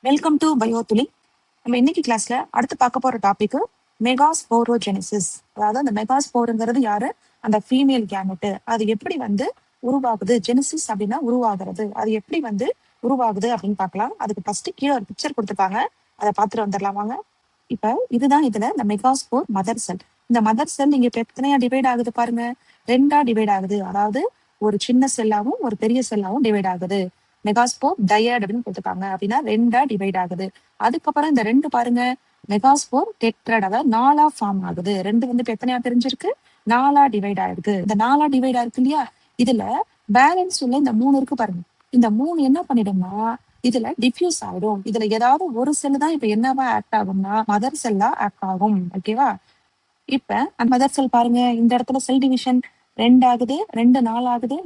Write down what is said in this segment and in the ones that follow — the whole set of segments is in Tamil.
Welcome to பயோதுளி. நம்ம இன்னைக்கு கிளாஸ்ல அடுத்து பார்க்க போற டாபிக் மெகாஸ்போரோஜெனிசிஸ். அதாவது அந்த மெகாஸ்போருங்கிறது யாரு? அந்த ஃபீமேல் கேமெட். அது எப்படி உருவாகுது? ஜெனிசிஸ் அப்படின்னா உருவாகிறது. அது எப்படி உருவாகுது அப்படின்னு பார்க்கலாம். அதுக்கு ஃபர்ஸ்ட் கீழே ஒரு பிக்சர் கொடுத்துருப்பாங்க, அதை பார்த்துட்டு வந்துடலாம் வாங்க. இப்ப இதுதான் இதுல இந்த மெகாஸ்போர் மதர் செல். இந்த மதர் செல் நீங்க இப்ப எத்தனையா டிவைட் ஆகுது பாருங்க, ரெண்டா டிவைட் ஆகுது. அதாவது ஒரு சின்ன செல்லாவும் ஒரு பெரிய செல்லாவும் டிவைட் ஆகுது. மெகாஸ்போர் டயட் அப்படின்னு கொடுத்துருக்காங்க, அப்படின்னா ரெண்டா டிவைட் ஆகுது. அதுக்கப்புறம் இந்த ரெண்டு பாருங்க, மெகாஸ்போர் டெட்ரட், அதாவது நாலா ஃபார்ம் ஆகுது. ரெண்டு இப்ப எத்தனையா தெரிஞ்சிருக்கு? நாலா டிவைட் ஆயிருக்கு. இந்த நாலா டிவைட் ஆயிருக்கு இல்லையா, இதுல பேலன்ஸ் உள்ள இந்த மூணு இருக்கு பாருங்க. இந்த மூணு என்ன பண்ணிடும்னா இதுல டிஃப்யூஸ் ஆயிடும். இதுல ஏதாவது ஒரு செல் தான் இப்ப என்னவா ஆக்ட் ஆகும்னா மதர் செல்லா ஆக்ட் ஆகும். ஓகேவா? இப்ப அந்த மதர் செல் பாருங்க, இந்த இடத்துல செல் டிவிஷன் ரெண்டு ஆகுது, ரெண்டு நாலு ஆகுது.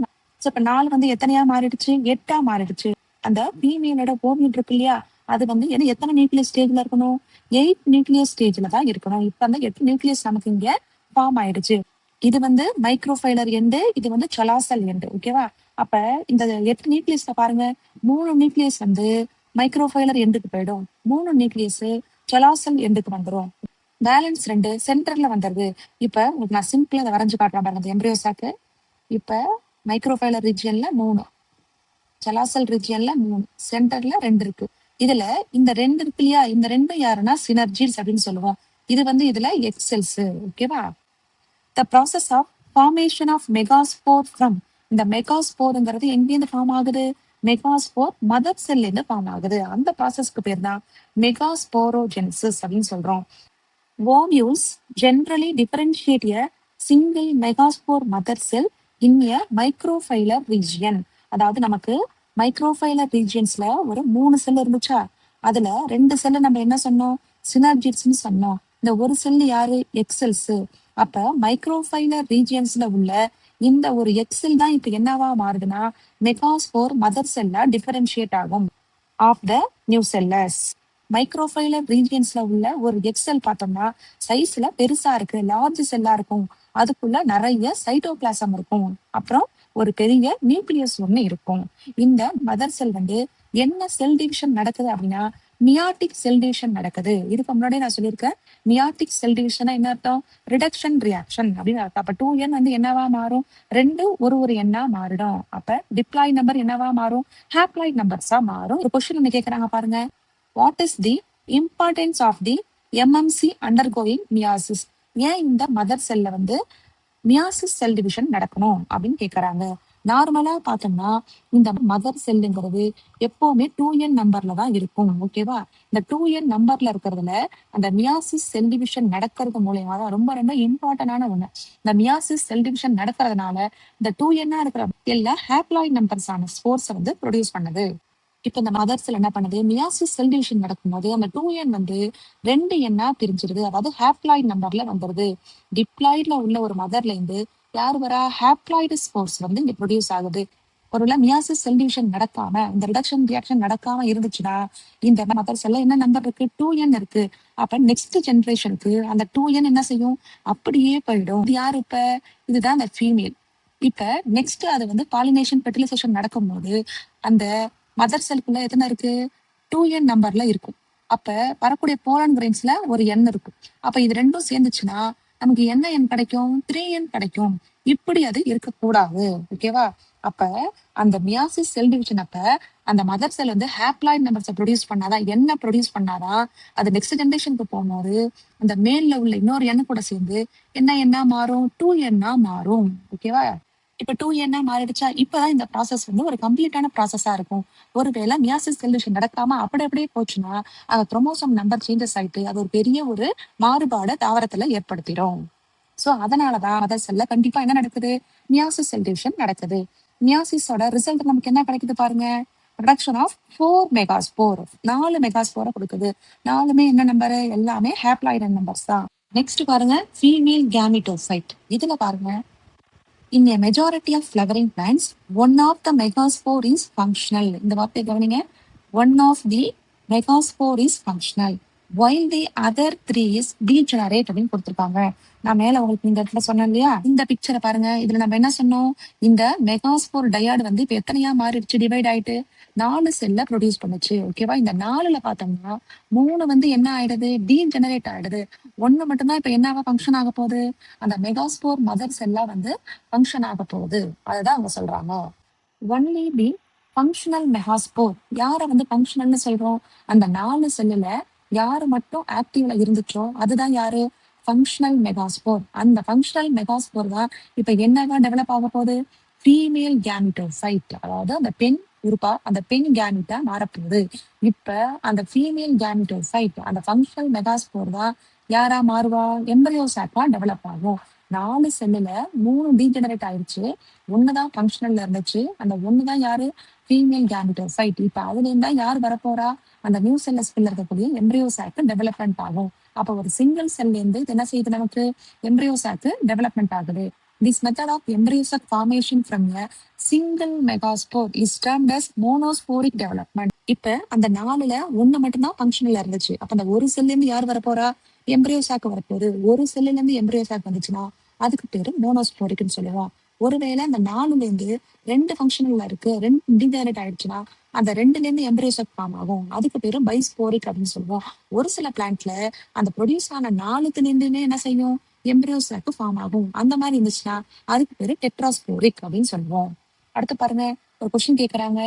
இப்ப நாலு எத்தனையா மாறிடுச்சு? எட்டா மாறிடுச்சு. அந்த ஃபீமேலோட ஓவியம் இருக்கு இல்லையா, அது எத்தனை நியூக்ளியஸ் ஸ்டேஜ்ல இருக்கணும்? 8 நியூக்ளியஸ் ஸ்டேஜ்ல தான் இருக்கணும். இப்ப அந்த 8 நியூக்ளியஸ் நமக்கு இங்க ஃபார்ம் ஆயிடுச்சு. இது மைக்ரோஃபைலர் எண்டு, இது சொலாசல் எண்டு. ஓகேவா? அப்ப இந்த 8 நியூக்ளியஸ்ல பாருங்க, 3 நியூக்ளியஸ் மைக்ரோஃபைலர் எண்டுக்கு போயிடும், 3 நியூக்ளியஸ் சொலாசல் எண்டுக்கு வந்துடும். பேலன்ஸ் ரெண்டு சென்டர்ல வந்துருது. இப்ப உங்களுக்கு நான் சிம்பிளா அதை வரைஞ்சு காட்டுறேன் பாருங்க. எம்ப்ரியோசாக்கு இப்ப மைக்ரோஃபைலர் ரீஜியன்ல 3, சலாசல் ரீஜியன்ல 3, சென்டர்ல 2 இருக்கு. இதுல இந்த ரெண்டு இருக்கு இல்லையா, இந்த ரெண்டும் யாருன்னா சினர்ஜிஸ் அப்படின்னு சொல்லுவோம். இது இதுல எக்ஸெல்ஸ். ஓகேவா? The process of formation of megaspore from, இந்த மெகாஸ்போருங்கிறது எங்கேருந்து ஃபார்ம் ஆகுது? மெகாஸ்போர் மதர் செல்ல இருந்து ஃபார்ம் ஆகுது. அந்த ப்ராசஸ்க்கு பேர் தான் மெகாஸ்போரோஜெனிசிஸ் அப்படின்னு சொல்றோம். Ovules generally differentiate a single megaspore mother cell in a microphylar region. அதாவது நமக்கு மைக்ரோஃபைலர் ரீஜியன்ஸ்ல ஒரு 3 செல் இருந்துச்சா, அதுல 2 செல் நம்ம என்ன சொன்னோம்? சினர்ஜிட்ஸ்னு சொன்னோம். இந்த ஒரு செல் யாரு? எக்ஸெல்ஸ். அப்ப மைக்ரோஃபைலர் ரீஜியன்ஸ்ல உள்ள இந்த ஒரு எக்ஸெல் தான் இப்ப என்னவா மாறுதுன்னா மெகாஸ்போர் மதர் செல்லா டிஃபரன்ஷியேட் ஆகும் ஆஃப் த நியூ செல்லர்ஸ். மைக்ரோஃபைலர் ரீஜியன்ஸ்ல உள்ள ஒரு எக்ஸெல் பார்த்தோம்னா சைஸ்ல பெருசா இருக்கு, லார்ஜ் செல்லா இருக்கும். அதுக்குள்ள நிறைய சைட்டோபிளாசம் இருக்கும். அப்புறம் ஒரு பெரிய நியூக்ளியஸ் ஒண்ணு இருக்கும். இந்த மதர் செல் என்ன செல் டிவிஷன் நடக்குது அப்படின்னா மியாட்டிக் செல் டிவிஷன் நடக்குது. இதுக்கு முன்னாடி நான் சொல்லியிருக்கேன், மியாட்டிக் செல் டிவிஷனா என்ன அர்த்தம்? ரிடக்ஷன் ரியாக்ஷன் அப்படின்னு அர்த்தம். அப்ப 2n என்னவா மாறும்? ரெண்டு ஒரு எண்ணா மாறிடும். அப்ப டிப்ளாய் நம்பர் என்னவா மாறும்? ஹாப்ளாய்ட் நம்பர்ஸா மாறும். ஒரு கொஸ்டின் என்ன கேக்குறாங்க பாருங்க, what is the importance of the MMC undergoing meiosis? ஏன் இந்த மதர் செல்ல மியாசிஸ் செல் டிவிஷன் நடக்கணும் அப்படின்னு கேக்குறாங்க. நார்மலா பார்த்தோம்னா இந்த மதர் செல்லுங்கிறது எப்பவுமே 2n நம்பர்ல தான் இருக்கும். ஓகேவா? இந்த 2n நம்பர்ல இருக்கிறதுல அந்த மியாசிஸ் செல் டிவிஷன் நடக்கிறது மூலயமா தான் ரொம்ப ரொம்ப இம்பார்ட்டன்டான ஒண்ணு. இந்த மியாசிஸ் செல் டிவிஷன் நடக்கிறதுனால இந்த 2n இருக்கிற எல்லா ஹாப்ளாய்ட் நம்பர்ஸான ஸ்போர்ஸ் ப்ரொடியூஸ் பண்ணுது. இப்ப இந்த மதர் செல் என்ன பண்ணுது? மியாசிஸ் செல் டிவிஷன் நடக்கும்போது அந்த 2n ரெண்டு எண்ணா பிரிஞ்சிருது. அதாவது ஹாப்ளாய்ட் நம்பர்ல வந்துருது. டிப்ளாய்ட்ல உள்ள ஒரு மதர்ல இருந்து யார் வரா? ஹாப்ளாய்டு ஸ்போர்ஸ் இங்க ப்ரொடியூஸ் ஆகுது. ஒருவேளை மியாசிஸ் செல் டிவிஷன் நடக்காம, இந்த ரிடக்ஷன் ரியாக்ஷன் நடக்காம இருந்துச்சுன்னா இந்த மதர் செல்ல என்ன நம்பர் இருக்கு? 2n இருக்கு. அப்ப நெக்ஸ்ட் ஜெனரேஷனுக்கு அந்த 2n என்ன செய்யும்? அப்படியே போயிடும். இது யாரு இப்ப? இதுதான் அந்த ஃபீமேல். இப்ப நெக்ஸ்ட் அது பாலினேஷன் ஃபெர்டிலைசேஷன் நடக்கும்போது அந்த மதர் செல்குள்ள எத்தனை இருக்கு? 2n நம்பர்ல இருக்கும். அப்ப வரக்கூடிய போலன் கிரெயின்ஸ்ல ஒரு எண் இருக்கும். அப்ப இது ரெண்டும் சேர்ந்துச்சுன்னா நமக்கு என்ன எண் கிடைக்கும்? 3n கிடைக்கும். இப்படி அது இருக்கக்கூடாது. ஓகேவா? அப்ப அந்த மியாசிஸ் செல் டிவிஷன் அப்ப அந்த மதர் செல் ஹாப்ளாய்ட் நம்பர்ஸை ப்ரொடியூஸ் பண்ணாதான், என்ன ப்ரொடியூஸ் பண்ணாதான் அது நெக்ஸ்ட் ஜெனரேஷனுக்கு போகும்போது அந்த மேல்ல உள்ள இன்னொரு எண்ணு கூட சேர்ந்து என்ன மாறும்? 2n மாறும். ஓகேவா? இப்ப 2n மாறிடுச்சா, இப்பதான் இந்த ப்ராசஸ் ஒரு கம்ப்ளீட்டான ப்ராசஸா இருக்கும். ஒருவேளை மியாசிஸ் செல் டிவிஷன் நடக்காம அப்படியே போச்சுன்னா அந்த குரோமோசோம் நம்பர் சேஞ்சஸ் ஆயிட்டு அது ஒரு பெரிய ஒரு மாறுபாடு தாவரத்துல ஏற்படுத்திடும். சோ அதனாலதான் மதர் செல்ல கண்டிப்பா என்ன நடக்குது? மியாசிஸ் செல் டிவிஷன் நடக்குது. மியாசிஸோட ரிசல்ட் நமக்கு என்ன கிடைக்குது பாருங்க, ப்ரொடக்ஷன் ஆஃப் 4 மெகாஸ்போர். 4 மெகாஸ்போரை கொடுக்குது. 4மே என்ன நம்பர்? எல்லாமே ஹாப்ளாய்டு நம்பர்ஸ் தான். நெக்ஸ்ட் பாருங்க, ஃபீமேல் கேமிட்டோசைட். இதுல பாருங்க, in a majority of flowering plants, one of the megaspore is functional. இந்த வார்த்தை கவனிங்க, one of the megaspore is functional while the other 3 is degenerate அப்படின்னு கொடுத்திருக்காங்க. நான் மேல உங்களுக்கு இந்த இடத்துல சொன்னேன் இல்லையா, இந்த பிக்சரை பாருங்க. இதுல நம்ம என்ன சொன்னோம்? இந்த மெகாஸ்போர் டயாடு இப்ப எத்தனையா மாறிடுச்சு? டிவைட் ஆயிட்டு 4 செல்ல ப்ரொடியூஸ் பண்ணுச்சு. ஓகேவா? இந்த 4ல பார்த்தோம்னா 3 வந்து என்ன ஆயிடுது? டீஜெனரேட் ஆயிடுது. 1 மட்டும் தான் இப்ப என்னவா ஃபங்ஷன் ஆக போகுது? அந்த மெகாஸ்போர் மதர் செல்லா வந்து ஃபங்ஷன் ஆக போகுது. அதுதான் அவங்க சொல்றாங்க. Only the functional megaspore. யார வந்து ஃபங்க்ஷனல்னு சொல்றோம்? அந்த 4 செல்லுல யாரு மட்டும் ஆக்டிவ்ல இருந்துச்சோ அதுதான் யாரு? Functional megaspore. அந்த ஃபங்க்ஷனல் மெகாஸ்போர் தான் இப்ப என்னவா டெவலப் ஆக போகுது? Female gametocyte. அதாவது அந்த பெண் உறுப்பா அந்த பெண் கேமிட்டா மாறப்போகுது. இப்ப அந்த ஃபீமேல் கேமிட்டோசைட் அந்த ஃபங்க்ஷனல் மெகாஸ்போர் தான் யாரா மாறுவா? எம்பரியோ சாக்கா டெவலப் ஆகும். 4 செல்லுல 3 டீஜெனரேட் ஆயிடுச்சு. 1 தான் ஃபங்க்ஷனல்ல இருந்துச்சு. அந்த 1 தான் யாரு? Female gametocyte. இப்ப அதுல இருந்தா யார் வரப்போறா? அந்த நியூ செல்லஸ்குள்ள இருக்கக்கூடிய எம்பரியோ சாக்கு டெவலப்மெண்ட் ஆகும். அப்ப ஒரு சிங்கிள் செல்ல இருந்து இது என்ன செய்யுது நமக்கு? எம்பரியோ சாக்கு டெவலப்மெண்ட் ஆகுது. This method of embryo sac formation from a single megaspore is termed as monosporic development. இப்ப அந்த 4ல 1 மட்டும் தான் ஃபங்க்ஷனல்ல இருந்துச்சு. அப்ப அந்த ஒரு செல்ல இருந்து யார் வரப்போறா? எம்பரியோ சாக்கு வரப்போகுது. ஒரு செல்லுல இருந்து எம்பரியோ சாக் வந்துச்சுன்னா அதுக்கு பேரு மோனோஸ்போரிக்னு சொல்லுவோம். ஒருவேளை அந்த 4ல இருந்து 2 ஃபங்க்ஷனல்ல இருக்கு, 2 டீஜெனரேட் ஆயிடுச்சுன்னா அந்த 2ல இருந்து எம்பரியோ சாக் ஃபார்ம் ஆகும். அதுக்கு பேரு பைஸ்போரிக் அப்படின்னு சொல்லுவோம். ஒரு சில பிளான்ட்ல அந்த ப்ரொடியூஸ் ஆன 4த்துல இருந்துமே என்ன செய்யும்? எம்பரியோ சாக்கு ஃபார்ம் ஆகும். அந்த மாதிரி இருந்துச்சுன்னா அதுக்கு பேரு டெட்ராஸ்போரிக் அப்படின்னு சொல்லுவோம். அடுத்து பாருங்க, ஒரு கொஸ்டின் கேக்குறாங்க.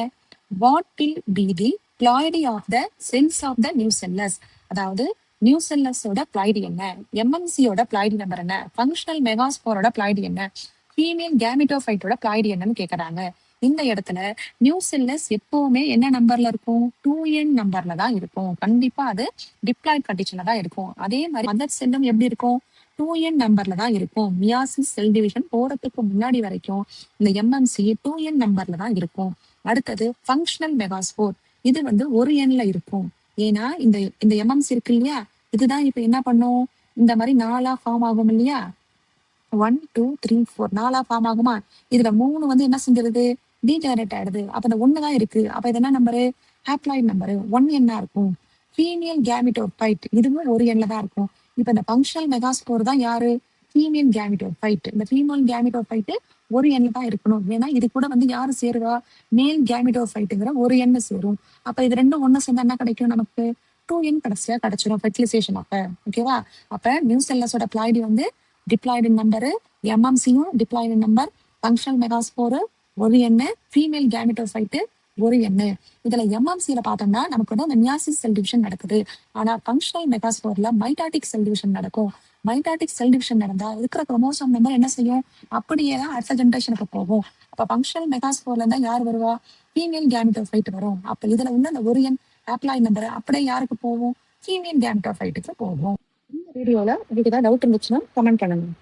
What will be the ploidy of the cells of the nucellus? அதாவது நியூ செல்லஸோட பிளாய்டி என்ன? எம்எம்சியோட பிளாய்டி நம்பர் என்ன? ஃபங்க்ஷனல் மெகாஸ்போரோட பிளாய்டி என்ன? ஃபீமேல் கேமிட்டோஃபைட்டோட பிளாய்டி என்னன்னு கேக்குறாங்க. இந்த இடத்துல நியூ செல்லஸ் எப்பவுமே என்ன நம்பர்ல இருக்கும்? 2n நம்பர்ல தான் இருக்கும். கண்டிப்பா அது டிப்ளாய்ட் கண்டிஷன்ல தான் இருக்கும். அதே மாதிரி மதர் செல்லும் எப்படி இருக்கும்? 2n நம்பர்ல தான் இருக்கும். மியாசிஸ் செல் டிவிஷன் போறதுக்கு முன்னாடி வரைக்கும் இந்த எம்எம்சி 2n நம்பர்ல தான் இருக்கும். அடுத்தது ஃபங்க்ஷனல் மெகாஸ்போர். இது வந்து ஒரு எண்ல இருக்கும். ஏன்னா இந்த இந்த எம்எம்சி இருக்கு இல்லையா? இதுதான் இப்ப என்ன பண்ணும்? இந்த மாதிரி 4ஆ ஃபார்ம் ஆகும் இல்லையா? 1, 2, 3, 4 4ஆ ஃபார்ம் ஆகுமா? இதுல 3 வந்து என்ன செஞ்சிருது? டீஜெனரேட் ஆயிடுது. அப்ப இந்த 1 தான் இருக்கு. அப்ப இது என்ன நம்பரு? Haploid number. 1 எண்ணா இருக்கும். Female gametophyte. இதுவும் ஒரு எண்ல தான் இருக்கும். இப்ப இந்த ஃபங்க்ஷனல் மெகாஸ்போர் தான் யாரு? Female gametophyte. இந்த ஃபீமேல் கேமிட்டோஃபைட் ஒரு எண்ல தான் இருக்கணும். ஏன்னா இது கூட வந்து யாரு சேருவா? மேல் கேமிட்டோஃபைட்டுங்கிற ஒரு எண்ணு சேரும். அப்ப இது ரெண்டும் ஒண்ணு சேர்ந்தா என்ன கிடைக்கும் நமக்கு? 2n கடைசியா கிடைச்சிடும் ஃபெர்டிலைசேஷன் அப்ப. ஓகேவா? அப்ப நியூ செல்லஸோட பிளாய்டி வந்து டிப்ளாய்டு நம்பரு, எம்எம்சியும் டிப்ளாய்டு நம்பர், ஃபங்க்ஷனல் மெகாஸ்போரு ஒரு எண்ணு, ஃபீமேல் கேமிட்டோஃபைட்டு ஒரு எண்ணு. இதுல எம்எம்சியில பார்த்தோம்னா நமக்கு வந்து அந்த மியாசிஸ் செல் டிவிஷன் நடக்குது. ஆனா ஃபங்க்ஷனல் மெகாஸ்போர்ல மைட்டாட்டிக் செல் டிவிஷன் நடக்கும். மைட்டாட்டிக் செல் டிவிஷன் நடந்தா இருக்கிற குரோமோசோம் நம்பர் என்ன செய்யும்? அப்படியே தான் அடுத்த ஜென்ரேஷனுக்கு போகும். அப்ப ஃபங்க்ஷனல் மெகாஸ்போர்ல இருந்தா யார் வருவா? ஃபீமேல் கேமிட்டோஃபைட் வரும். அப்ப இதுல உள்ள அந்த ஒரு எண் ஹாப்ளாய்டு நம்பர் அப்படியே யாருக்கு போகும்? ஃபீமேல் கேமிட்டோஃபைட்டுக்கு போகும். இந்த வீடியோல உங்களுக்கு ஏதாவது டவுட் இருந்துச்சுன்னா கமெண்ட் பண்ணுங்க.